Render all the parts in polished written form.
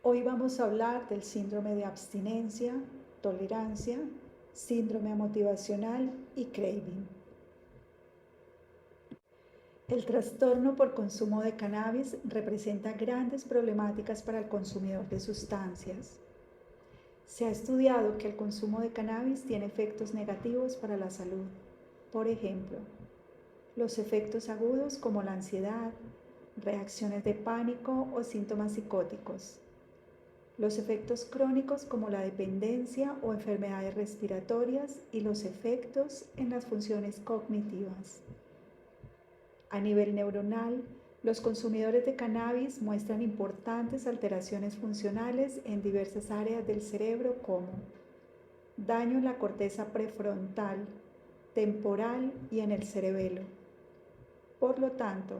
Hoy vamos a hablar del síndrome de abstinencia, tolerancia, síndrome motivacional y craving. El trastorno por consumo de cannabis representa grandes problemáticas para el consumidor de sustancias. Se ha estudiado que el consumo de cannabis tiene efectos negativos para la salud. Por ejemplo, los efectos agudos como la ansiedad, reacciones de pánico o síntomas psicóticos. Los efectos crónicos como la dependencia o enfermedades respiratorias y los efectos en las funciones cognitivas. A nivel neuronal, los consumidores de cannabis muestran importantes alteraciones funcionales en diversas áreas del cerebro como daño en la corteza prefrontal, temporal y en el cerebelo. Por lo tanto,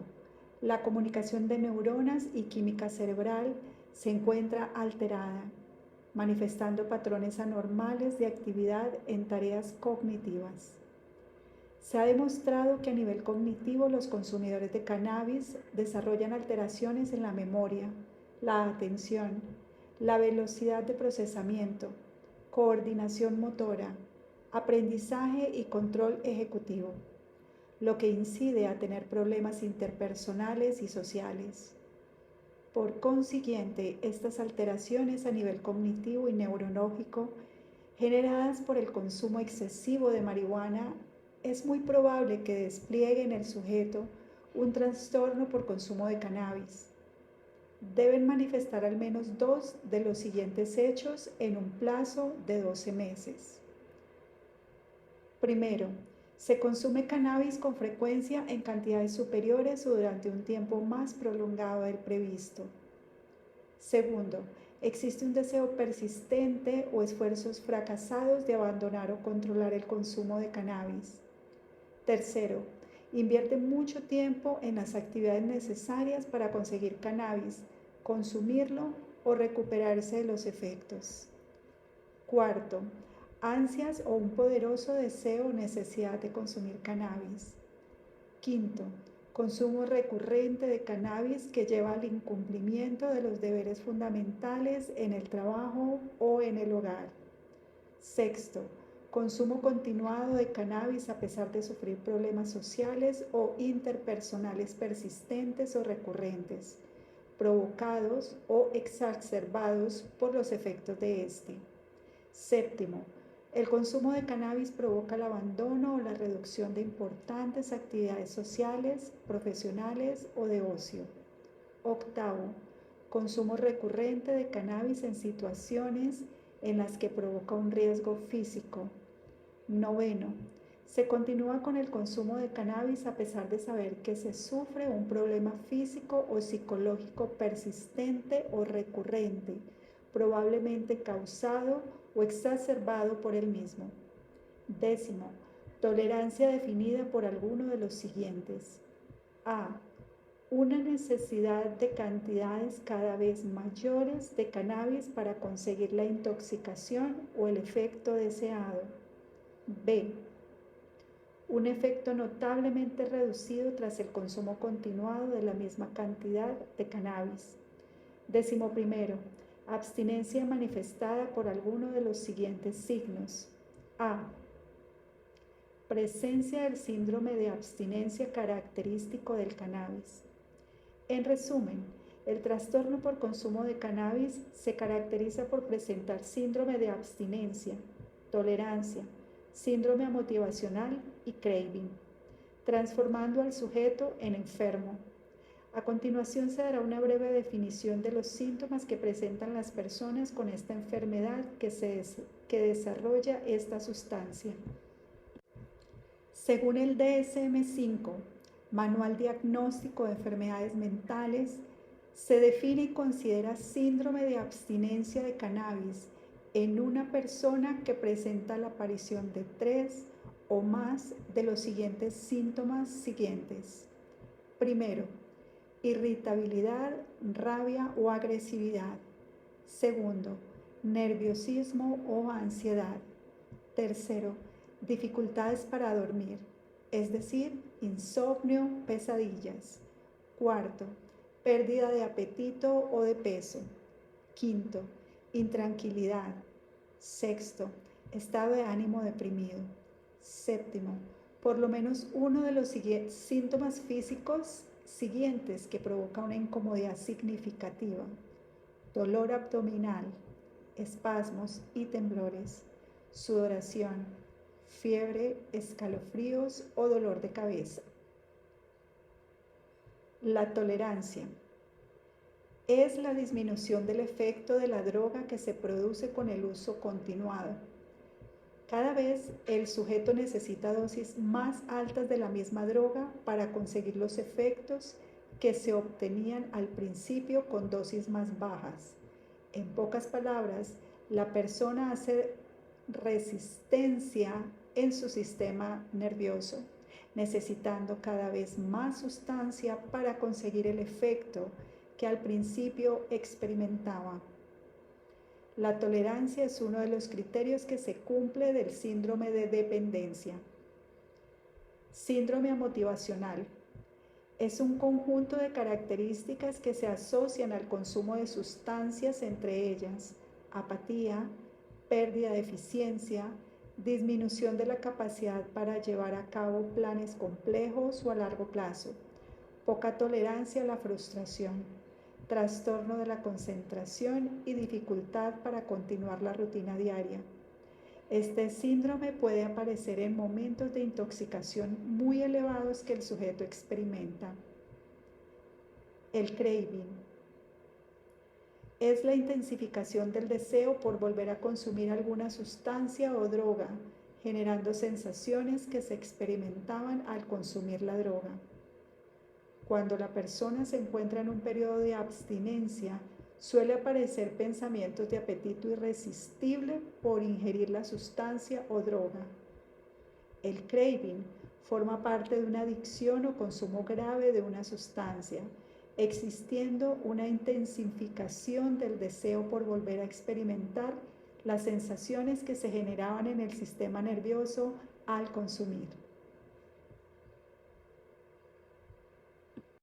la comunicación de neuronas y química cerebral se encuentra alterada, manifestando patrones anormales de actividad en tareas cognitivas. Se ha demostrado que a nivel cognitivo los consumidores de cannabis desarrollan alteraciones en la memoria, la atención, la velocidad de procesamiento, coordinación motora, aprendizaje y control ejecutivo, lo que incide a tener problemas interpersonales y sociales. Por consiguiente, estas alteraciones a nivel cognitivo y neurológico generadas por el consumo excesivo de marihuana es muy probable que despliegue en el sujeto un trastorno por consumo de cannabis. Deben manifestar al menos 2 de los siguientes hechos en un plazo de 12 meses. Primero, se consume cannabis con frecuencia en cantidades superiores o durante un tiempo más prolongado del previsto. Segundo, existe un deseo persistente o esfuerzos fracasados de abandonar o controlar el consumo de cannabis. Tercero, invierte mucho tiempo en las actividades necesarias para conseguir cannabis, consumirlo o recuperarse de los efectos. Cuarto, ansias o un poderoso deseo o necesidad de consumir cannabis. Quinto, consumo recurrente de cannabis que lleva al incumplimiento de los deberes fundamentales en el trabajo o en el hogar. Sexto, consumo continuado de cannabis a pesar de sufrir problemas sociales o interpersonales persistentes o recurrentes, provocados o exacerbados por los efectos de este. Séptimo, el consumo de cannabis provoca el abandono o la reducción de importantes actividades sociales, profesionales o de ocio. Octavo, consumo recurrente de cannabis en situaciones en las que provoca un riesgo físico. Noveno, se continúa con el consumo de cannabis a pesar de saber que se sufre un problema físico o psicológico persistente o recurrente, probablemente causado o exacerbado por el mismo. Décimo, tolerancia definida por alguno de los siguientes. A. Una necesidad de cantidades cada vez mayores de cannabis para conseguir la intoxicación o el efecto deseado. B. Un efecto notablemente reducido tras el consumo continuado de la misma cantidad de cannabis. Décimo primero, abstinencia manifestada por alguno de los siguientes signos. A. Presencia del síndrome de abstinencia característico del cannabis. En resumen, el trastorno por consumo de cannabis se caracteriza por presentar síndrome de abstinencia, tolerancia, síndrome motivacional y craving, transformando al sujeto en enfermo. A continuación se dará una breve definición de los síntomas que presentan las personas con esta enfermedad que desarrolla esta sustancia. Según el DSM-5, Manual Diagnóstico de Enfermedades Mentales, se define y considera síndrome de abstinencia de cannabis en una persona que presenta la aparición de 3 o más de los siguientes síntomas siguientes. Primero, irritabilidad, rabia o agresividad. Segundo, nerviosismo o ansiedad. Tercero, dificultades para dormir, es decir, insomnio, pesadillas. Cuarto, pérdida de apetito o de peso. Quinto, intranquilidad. Sexto, estado de ánimo deprimido. Séptimo, por lo menos uno de los síntomas físicos siguientes que provoca una incomodidad significativa: dolor abdominal, espasmos y temblores, sudoración, fiebre, escalofríos o dolor de cabeza. La tolerancia es la disminución del efecto de la droga que se produce con el uso continuado. Cada vez el sujeto necesita dosis más altas de la misma droga para conseguir los efectos que se obtenían al principio con dosis más bajas. En pocas palabras, la persona hace resistencia en su sistema nervioso, necesitando cada vez más sustancia para conseguir el efecto que al principio experimentaba. La tolerancia es uno de los criterios que se cumple del síndrome de dependencia. Síndrome motivacional. Es un conjunto de características que se asocian al consumo de sustancias, entre ellas apatía, pérdida de eficiencia, disminución de la capacidad para llevar a cabo planes complejos o a largo plazo, poca tolerancia a la frustración, trastorno de la concentración y dificultad para continuar la rutina diaria. Este síndrome puede aparecer en momentos de intoxicación muy elevados que el sujeto experimenta. El craving es la intensificación del deseo por volver a consumir alguna sustancia o droga, generando sensaciones que se experimentaban al consumir la droga. Cuando la persona se encuentra en un periodo de abstinencia, suele aparecer pensamientos de apetito irresistible por ingerir la sustancia o droga. El craving forma parte de una adicción o consumo grave de una sustancia, existiendo una intensificación del deseo por volver a experimentar las sensaciones que se generaban en el sistema nervioso al consumir.